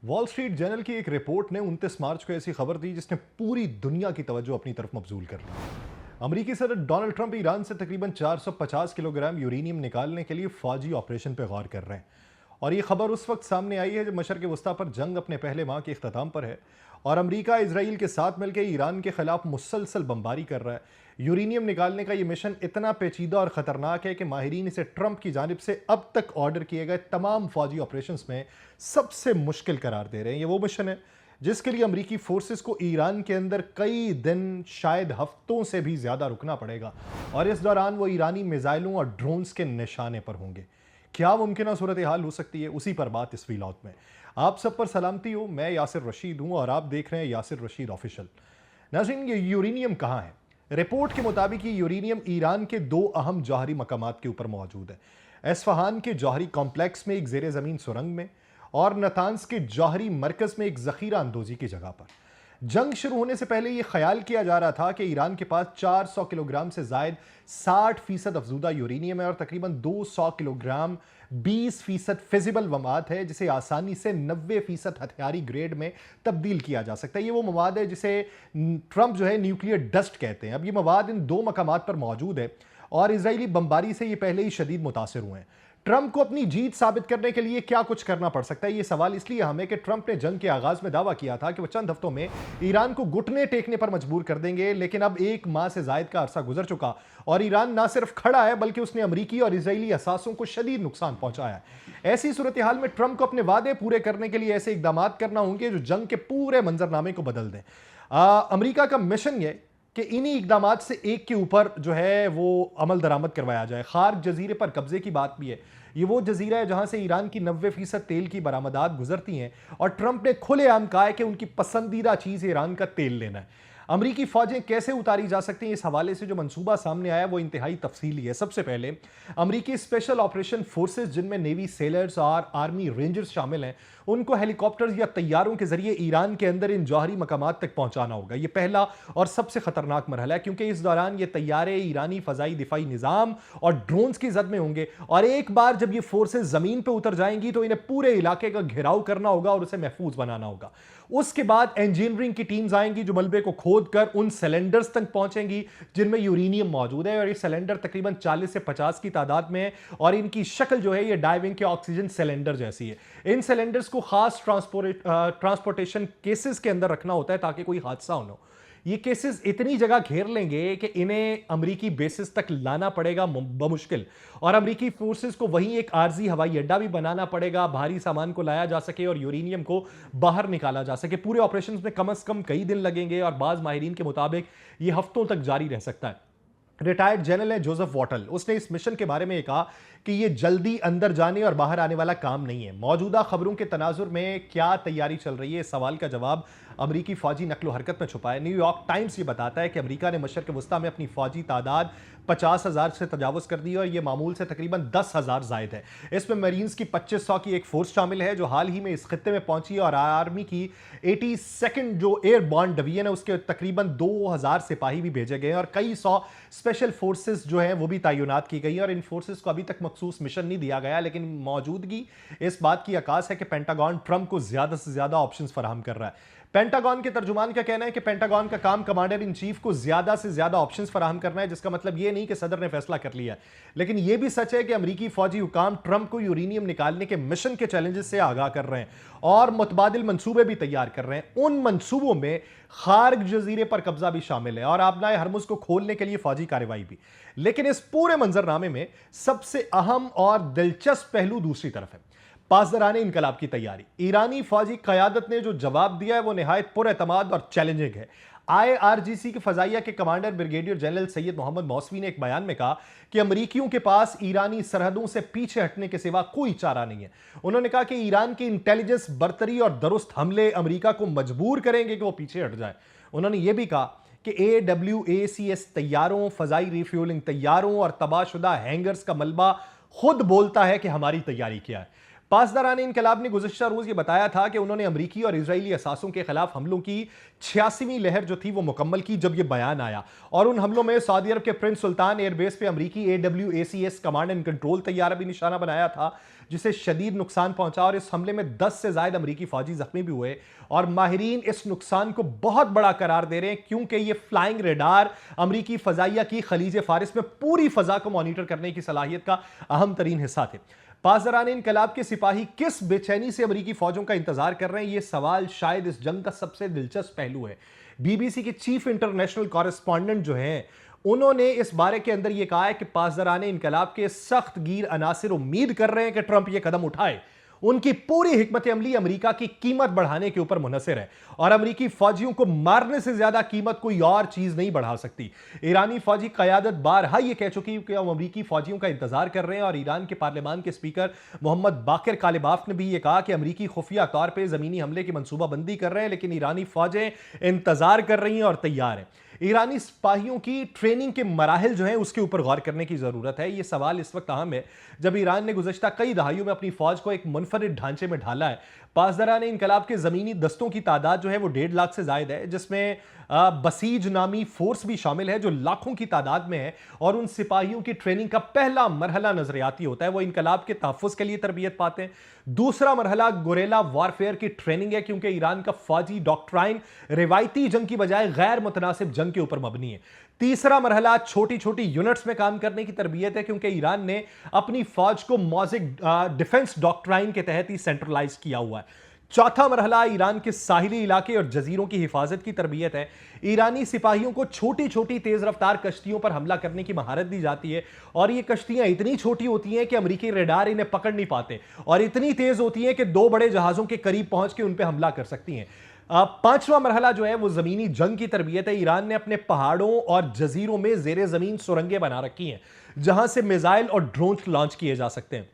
Wall street journal की एक report ने 29 मार्च को ऐसी खबर दी जिसने पूरी दुनिया की तवज्जो अपनी तरफ मबजूल कर ली। अमेरिकी सदर डोनाल्ड ट्रंप ईरान से तकरीबन 450 किलोग्राम यूरेनियम निकालने के लिए फौजी ऑपरेशन पर गौर कर रहे हैं। और ये खबर उस वक्त सामने आई है जब मशरक़ वस्ता पर जंग अपने पहले माह के इख्तिताम पर है और अमेरिका इसराइल के साथ मिलकर ईरान के खिलाफ मुसलसल बमबारी कर रहा है। यूरेनियम निकालने का ये मिशन इतना पेचीदा और ख़तरनाक है कि माहिरीन इसे ट्रंप की जानिब से अब तक ऑर्डर किए गए तमाम फौजी ऑपरेशंस में सबसे मुश्किल करार दे रहे हैं। ये वो मिशन है जिसके लिए अमेरिकी फोर्सेस को ईरान के अंदर कई दिन, शायद हफ्तों से भी ज़्यादा रुकना पड़ेगा और इस दौरान वो ईरानी मिसाइलों और ड्रोन्स के निशाने पर होंगे। क्या मुमकिन सूरत हाल हो सकती है, उसी पर बात इस वीलॉग में। आप सब पर सलामती हो, मैं यासिर रशीद हूं और आप देख रहे हैं यासिर रशीद ऑफिशियल। नाज़रीन, ये यूरेनियम कहाँ है? रिपोर्ट के मुताबिक ये यूरेनियम ईरान के दो अहम जौहरी मकामात के ऊपर मौजूद है। एस्फहान के जौहरी कॉम्प्लेक्स में एक जेर ज़मीन सुरंग में और नतान्स के जौहरी मरकज़ में एक ज़ख़ीरा अंदोज़ी की जगह पर। जंग शुरू होने से पहले यह ख्याल किया जा रहा था कि ईरान के पास 400 किलोग्राम से जायद 60% अफजूदा यूरेनियम है और तकरीबन 200 किलोग्राम 20% फिजिबल मवाद है जिसे आसानी से 90% हथियारी ग्रेड में तब्दील किया जा सकता है। ये वो मवाद है जिसे ट्रंप जो है न्यूक्लियर डस्ट कहते हैं। अब ये मवाद इन दो मकामात पर मौजूद है और इजरायली बमबारी से ये पहले ही शदीद मुतासिर हुए हैं। ट्रंप को अपनी जीत साबित करने के लिए क्या कुछ करना पड़ सकता है, यह सवाल इसलिए हमें कि ट्रंप ने जंग के आगाज में दावा किया था कि वह चंद हफ्तों में ईरान को घुटने टेकने पर मजबूर कर देंगे, लेकिन अब एक माह से जायद का अरसा गुजर चुका और ईरान ना सिर्फ खड़ा है बल्कि उसने अमरीकी और इजरायली असासों को शदीद नुकसान पहुंचाया है। ऐसी सूरत हाल में ट्रंप को अपने वादे पूरे करने के लिए ऐसे इकदाम करना होंगे जो जंग के पूरे मंजरनामे को बदल दें। अमरीका का मिशन यह कि इन्हीं इकदाम से एक के ऊपर जो है वो अमल दरामद करवाया जाए। खार्क जजीरे पर कब्जे की बात भी है। ये वो जजीरा है जहां से ईरान की 90% तेल की बरामदात गुजरती हैं और ट्रंप ने खुलेआम कहा है कि उनकी पसंदीदा चीज ईरान का तेल लेना है। अमरीकी फौजें कैसे उतारी जा सकती हैं, इस हवाले से जो मंसूबा सामने आया वो इंतहाई तफसीली है। सबसे पहले अमरीकी स्पेशल ऑपरेशन फोर्सेस, जिनमें नेवी सेलर्स और आर्मी रेंजर्स शामिल हैं, उनको हेलीकॉप्टर्स या तैयारों के जरिए ईरान के अंदर इन जौहरी मकामात तक पहुंचाना होगा। यह पहला और सबसे खतरनाक मरहला है क्योंकि इस दौरान ये तैयारे ईरानी फजाई दिफाई निजाम और ड्रोन्स की जद में होंगे और एक बार जब ये फोर्सेस जमीन पर उतर जाएंगी तो इन्हें पूरे इलाके का घेराव करना होगा और उसे महफूज बनाना होगा। उसके बाद इंजीनियरिंग की टीम्स आएंगी जो मलबे को खोद कर उन सिलेंडर्स तक पहुंचेंगी जिनमें यूरेनियम मौजूद है और ये सिलेंडर तकरीबन 40 से 50 की तादाद में है और इनकी शक्ल जो है ये डाइविंग के ऑक्सीजन सिलेंडर जैसी है। इन सिलेंडर्स को खास ट्रांसपोर्टेशन केसेस के अंदर रखना होता है ताकि कोई हादसा हो। ये केसेस इतनी जगह घेर लेंगे कि इन्हें अमरीकी बेसिस तक लाना पड़ेगा बमुश्किल और अमरीकी फोर्सेस को वहीं एक आर्जी हवाई अड्डा भी बनाना पड़ेगा, भारी सामान को लाया जा सके और यूरेनियम को बाहर निकाला जा सके। पूरे ऑपरेशन में कम से कम कई दिन लगेंगे और बाज माहिरीन के मुताबिक ये हफ्तों तक जारी रह सकता है। रिटायर्ड जनरल है जोसेफ वॉटल, उसने इस मिशन के बारे में कहा कि यह जल्दी अंदर जाने और बाहर आने वाला काम नहीं है। मौजूदा खबरों के तनाजुर में क्या तैयारी चल रही है, इस सवाल का जवाब अमरीकी फौजी नकलो हरकत में छुपा है। न्यूयॉर्क टाइम्स ये बताता है कि अमरीका ने मशरक़ वस्ता में अपनी फौजी तादाद 50,000 से तजावुज़ कर दी है और यह मामूल से तकरीबन 10,000 जायद है। इसमें मरीन्स की 2500 की एक फोर्स शामिल है जो हाल ही में इस खित्ते में पहुंची है और आर्मी की 82nd जो एयरबॉर्न डिवीजन है उसके तकरीबन 2000 सिपाही भी भेजे गए हैं और कई सौ स्पेशल फोर्सेस जो है वो भी तैनात की गई है और इन फोर्सेस को अभी तक मखसूस मिशन नहीं दिया गया, लेकिन मौजूदगी इस बात की अकास है कि पेंटागन ट्रंप को ज्यादा से ज्यादा ऑप्शंस फराहम कर रहा है। पेंटागन के तर्जुमान का कहना है कि पेंटागन का काम कमांडर इन चीफ को ज्यादा से ज्यादा ऑप्शंस फराहम करना है, जिसका मतलब यह नहीं कि सदर ने फैसला कर लिया है, लेकिन यह भी सच है कि अमरीकी फौजी हुकाम ट्रंप को यूरेनियम निकालने के मिशन के चैलेंजेस से आगाह कर रहे हैं और मुतबादिल मंसूबे भी तैयार कर रहे हैं। उन मंसूबों में खार्क जजीरे पर कब्जा भी शामिल है और आबनाए हरमुज को खोलने के लिए फौजी कार्रवाई भी। लेकिन इस पूरे मंजरनामे में सबसे अहम और दिलचस्प पहलू दूसरी तरफ है, पासदाराने इनकलाब की तैयारी। ईरानी फौजी कयादत ने जो जवाब दिया है वो निहायत पुरएतमाद और चैलेंजिंग है। IRGC के फजाइया के commander brigadier general Seyed Mohammad Mousavi ने एक बयान में कहा कि अमरीकियों के पास ईरानी सरहदों से पीछे हटने के सिवा कोई चारा नहीं है। उन्होंने कहा कि ईरान की इंटेलिजेंस बर्तरी और दुरुस्त हमले अमरीका को मजबूर करेंगे कि वो पीछे हट जाए। उन्होंने यह भी कहा कि AWACS तैयारों, फजाई रिफ्यूलिंग तैयारों और तबाहशुदा हैंगर्स का मलबा खुद बोलता है कि हमारी तैयारी क्या है। पासदाराने इनकलाब ने गुज़िश्ता रोज ये बताया था कि उन्होंने अमरीकी और इजरायली असासों के खिलाफ हमलों की 86वीं लहर जो थी वो मुकम्मल की जब ये बयान आया और उन हमलों में सऊदी अरब के प्रिंस सुल्तान एयरबेस पे अमरीकी AWACS कमांड एंड कंट्रोल तैयारा भी निशाना बनाया था। जिसे शदीद नुकसान पहुंचा और इस हमले में 10 से ज्यादा अमेरिकी फौजी जख्मी भी हुए। और माहिरीन इस नुकसान को बहुत बड़ा करार दे रहे हैं क्योंकि यह फ्लाइंग रेडार अमेरिकी फजाइया की खलीज फारिस में पूरी फजा को मॉनिटर करने की सलाहियत का अहम तरीन हिस्सा थे। पासदारान इनकलाब के सिपाही किस बेचैनी से अमेरिकी फौजों का इंतजार कर रहे हैं, यह सवाल शायद इस जंग का सबसे दिलचस्प पहलू है। बीबीसी के चीफ इंटरनेशनल कॉरेस्पॉन्डेंट जो हैं, उन्होंने इस बारे के अंदर यह कहा है कि पासदारान इनकलाब के सख्त गिर अनासिर उम्मीद कर रहे हैं कि ट्रंप यह कदम उठाए। उनकी पूरी हिकमत अमली अमेरिका की कीमत बढ़ाने के ऊपर मुनहसर है और अमेरिकी फौजियों को मारने से ज्यादा कीमत कोई और चीज नहीं बढ़ा सकती। ईरानी फौजी क़यादत बारहा यह कह चुकी कि हम अमेरिकी फौजियों का इंतजार कर रहे हैं और ईरान के पार्लियामान के स्पीकर मोहम्मद बाकिर कालिबाफ ने भी यह कहा कि अमेरिकी खुफिया तौर पर जमीनी हमले की मनसूबाबंदी कर रहे हैं, लेकिन ईरानी फौजें इंतजार कर रही हैं और तैयार हैं। ईरानी सिपाहियों की ट्रेनिंग के मराहिल जो है उसके ऊपर गौर करने की जरूरत है। यह सवाल इस वक्त अहम है जब ईरान ने गुज़श्ता कई दहाइयों में अपनी फौज को एक मुनफरिद ढांचे में ढाला है। पासदारान इनकलाब के जमीनी दस्तों की तादाद जो है वो 1.5 लाख से ज्यादा है, जिसमें बसीज नामी फोर्स भी शामिल है जो लाखों की तादाद में है। और उन सिपाहियों की ट्रेनिंग का पहला मरहला नजरियाती होता है, वो इनकलाब के तहफ़्फ़ुज़ के लिए तरबियत पाते हैं। दूसरा मरहला गोरेला वॉरफेयर की ट्रेनिंग है क्योंकि ईरान का फौजी डॉक्ट्राइन रिवायती जंग की बजाय गैर मुतनासिब जंग के ऊपर मबनी है। तीसरा मरहला छोटी छोटी यूनिट्स में काम करने की तरबियत है क्योंकि ईरान ने अपनी फौज को मौजिक डिफेंस डॉक्ट्राइन के तहत ही सेंट्रलाइज किया हुआ है। चौथा मरहला ईरान के साहिली इलाके और जजीरों की हिफाजत की तरबियत है। ईरानी सिपाहियों को छोटी छोटी तेज रफ्तार कश्तियों पर हमला करने की महारत दी जाती है और ये कश्तियां इतनी छोटी होती हैं कि अमेरिकी रेडार इन्हें पकड़ नहीं पाते और इतनी तेज होती हैं कि 2 बड़े जहाजों के करीब पहुंच के उन पर हमला कर सकती हैं। पांचवा मरहला जो है वो जमीनी जंग की तरबियत है। ईरान ने अपने पहाड़ों और जजीरों में जेर जमीन सुरंगें बना रखी हैं जहां से मिसाइल और ड्रोन लॉन्च किए जा सकते हैं।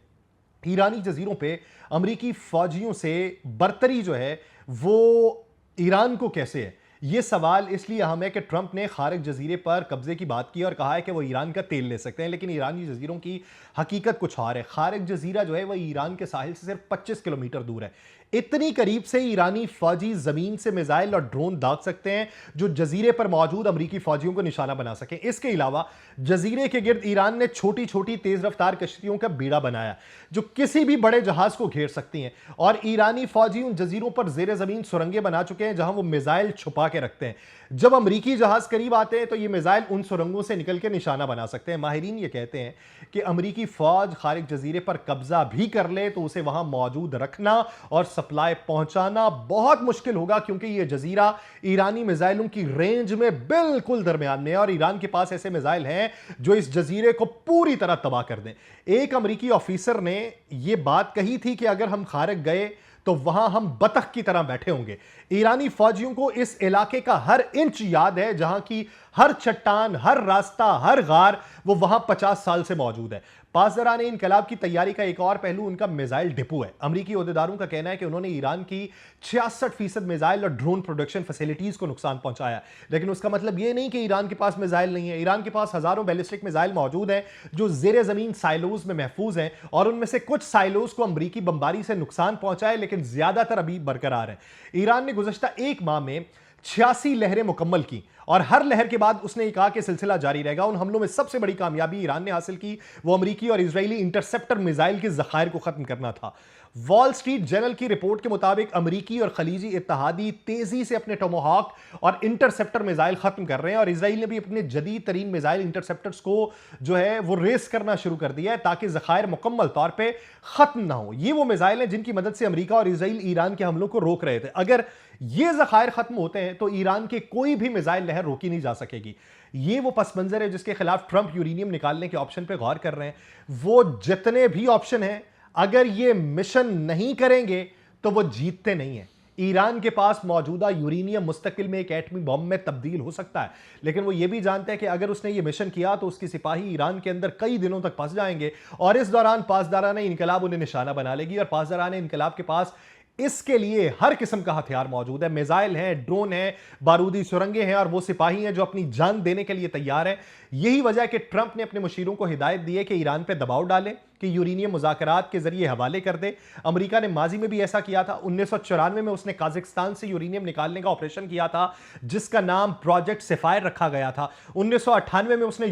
ईरानी जजीरों पे अमेरिकी फौजियों से बरतरी जो है वो ईरान को कैसे है, यह सवाल इसलिए अहम है कि ट्रंप ने खारिज जजीरे पर कब्जे की बात की और कहा है कि वो ईरान का तेल ले सकते हैं, लेकिन ईरानी जजीरों की हकीकत कुछ और है। खारिज जजीरा जो है वह ईरान के साहिल से सिर्फ 25 किलोमीटर दूर है। इतनी करीब से ईरानी फौजी जमीन से मिसाइल और ड्रोन दाग सकते हैं जो जजीरे पर मौजूद अमेरिकी फौजियों को निशाना बना सके। इसके अलावा जजीरे के गिर्द ईरान ने छोटी छोटी तेज रफ्तार कश्तियों का बेड़ा बनाया जो किसी भी बड़े जहाज को घेर सकती हैं और ईरानी फौजी उन जजीरों पर जेर जमीन सुरंगें बना चुके हैं जहां वो मिसाइल छुपा के रखते हैं। जब अमेरिकी जहाज करीब आते हैं तो ये मिसाइल उन सुरंगों से निकल के निशाना बना सकते हैं। माहिरीन ये कहते हैं कि अमेरिकी फौज खारिज जजीरे पर कब्जा भी कर ले तो उसे वहां मौजूद रखना और सप्लाई पहुंचाना बहुत मुश्किल होगा क्योंकि यह जजीरा ईरानी मिसाइलों की रेंज में बिल्कुल दरमियान में है और ईरान के पास ऐसे मिसाइल हैं जो इस जजीरे को पूरी तरह तबाह कर दें। एक अमेरिकी ऑफिसर ने यह बात कही थी कि अगर हम खारिज गए तो वहां हम बतख की तरह बैठे होंगे। ईरानी फौजियों को इस इलाके का हर इंच याद है, जहां की हर चट्टान, हर रास्ता, हर गार वो वहां 50 साल से मौजूद है। पासदारान इनकलाब की तैयारी का एक और पहलू उनका मिसाइल डिपो है। अमेरिकी ओहदेदारों का कहना है कि उन्होंने ईरान की 66% मिसाइल और ड्रोन प्रोडक्शन फैसिलिटीज को नुकसान पहुंचाया, लेकिन उसका मतलब यह नहीं कि ईरान के पास मिसाइल नहीं है। ईरान के पास हजारों बैलिस्टिक मिसाइल मौजूद हैं जो जेर जमीन साइलोज में महफूज हैं और उनमें से कुछ साइलोज को अमेरिकी बमबारी से नुकसान पहुंचाए, लेकिन ज्यादातर अभी बरकरार है। ईरान ने गुज़श्ता एक माह में 86 लहरें मुकम्मल की और हर लहर के बाद उसने ये कहा कि सिलसिला जारी रहेगा। उन हमलों में सबसे बड़ी कामयाबी ईरान ने हासिल की वो अमेरिकी और इजरायली इंटरसेप्टर मिसाइल के जखायर को खत्म करना था। वॉल स्ट्रीट जर्नल की रिपोर्ट के मुताबिक अमेरिकी और खलीजी इत्तहादी तेजी से अपने टोमोहॉक और इंटरसेप्टर मिसाइल खत्म कर रहे हैं और इसराइल ने भी अपने जदीद तरीन मिसाइल इंटरसेप्टर्स को जो है वो रेस करना शुरू कर दिया है ताकि जखायर मुकम्मल तौर पर खत्म ना हो। ये वो मिसाइल हैं जिनकी मदद से अमेरिका और इसराइल ईरान के हमलों को रोक रहे थे। अगर ये जखायर खत्म होते हैं तो ईरान के कोई भी मिसाइल लहर रोकी नहीं जा सकेगी। ये वो पस मंजर है जिसके खिलाफ ट्रंप यूरेनियम निकालने के ऑप्शन पे गौर कर रहे हैं। वो जितने भी ऑप्शन हैं, अगर ये मिशन नहीं करेंगे तो वो जीतते नहीं हैं। ईरान के पास मौजूदा यूरेनियम मुस्तकिल में एक एटमी बम में तब्दील हो सकता है, लेकिन वो ये भी जानते हैं कि अगर उसने ये मिशन किया तो उसके सिपाही ईरान के अंदर कई दिनों तक फंस जाएंगे और इस दौरान पासदाराना इनकलाब उन्हें निशाना बना लेगी। और पासदाराना इनकलाब के पास इसके लिए हर किस्म का हथियार मौजूद है, मिसाइल हैं, ड्रोन हैं, बारूदी सुरंगें हैं और वो सिपाही हैं जो अपनी जान देने के लिए तैयार हैं। यही वजह है कि ट्रंप ने अपने मुशीरों को हिदायत दी है कि ईरान पर दबाव डालें, कि यूरेनियम मुज़ाकरात के जरिए हवाले कर दे। अमेरिका ने माजी में भी ऐसा किया था। 1994 में उसने काजाकिस्तान से यूरेनियम निकालने का ऑपरेशन किया था, जिसका नाम प्रोजेक्ट सफायर रखा गया था। 1998 में उसने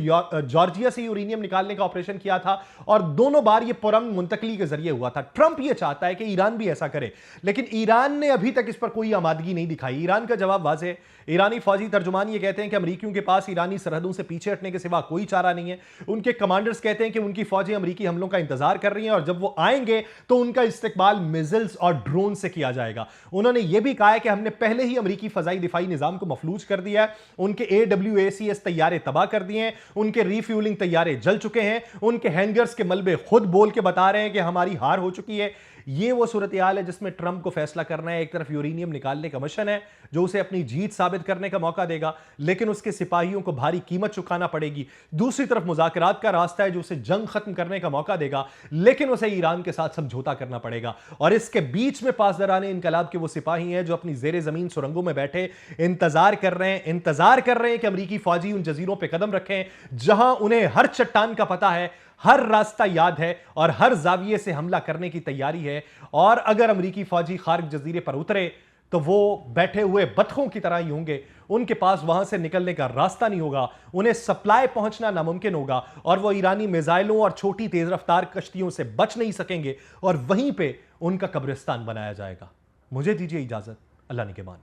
जॉर्जिया से यूरेनियम निकालने का ऑपरेशन किया था, और दोनों बार यह पुरअमन मुंतकली के जरिए हुआ था। ट्रंप यह चाहता है कि ईरान भी ऐसा करे, लेकिन ईरान ने अभी तक इस पर कोई आमादगी नहीं दिखाई। ईरान का जवाब वाज़ेह है। ईरानी फौजी तर्जुमान ये कहते हैं कि अमेरिकियों के पास ईरानी सरहदों से पीछे हटने के सिवा कोई चारा नहीं है। उनके कमांडर्स कहते हैं कि उनकी फौजें अमेरिकी हमलों का इंतजार कर रही हैं, और जब वो आएंगे तो उनका इस्तेकबाल मिसाइल्स और ड्रोन से किया जाएगा। उन्होंने यह भी कहा है कि हमने पहले ही अमेरिकी फजाई दिफाई निजाम को मफलूज कर दिया है। उनके AWACS तैयारे तबाह कर दिए हैं, उनके रिफ्यूलिंग तैयारे जल चुके हैं, उनके हैंगर्स के मलबे खुद बोल के बता रहे हैं कि हमारी हार हो चुकी है। यह वो सूरत हाल है जिसमें ट्रंप को फैसला करना है। एक तरफ यूरेनियम निकालने का मिशन है जो उसे अपनी जीत साबित करने का मौका देगा, लेकिन उसके सिपाहियों को भारी कीमत चुकाना पड़ेगी। दूसरी तरफ मुज़ाकरात का रास्ता है जो उसे जंग खत्म करने का मौका देगा, लेकिन उसे ईरान के साथ समझौता करना पड़ेगा। और इसके बीच में पासदारान इनकलाब के वो सिपाही हैं जो अपनी जेर जमीन सुरंगों में बैठे इंतजार कर रहे हैं कि अमेरिकी फौजी उन जजीरों पर कदम रखें जहां उन्हें हर चट्टान का पता है, हर रास्ता याद है, और हर जाविये से हमला करने की तैयारी है। और अगर अमेरिकी फौजी खार्ग जजीरे पर उतरे तो वो बैठे हुए बतखों की तरह ही होंगे। उनके पास वहां से निकलने का रास्ता नहीं होगा, उन्हें सप्लाई पहुंचना नामुमकिन होगा, और वो ईरानी मिसाइलों और छोटी तेज रफ्तार कश्तियों से बच नहीं सकेंगे, और वहीं पे उनका कब्रिस्तान बनाया जाएगा। मुझे दीजिए इजाजत। अल्लाह निगहबान।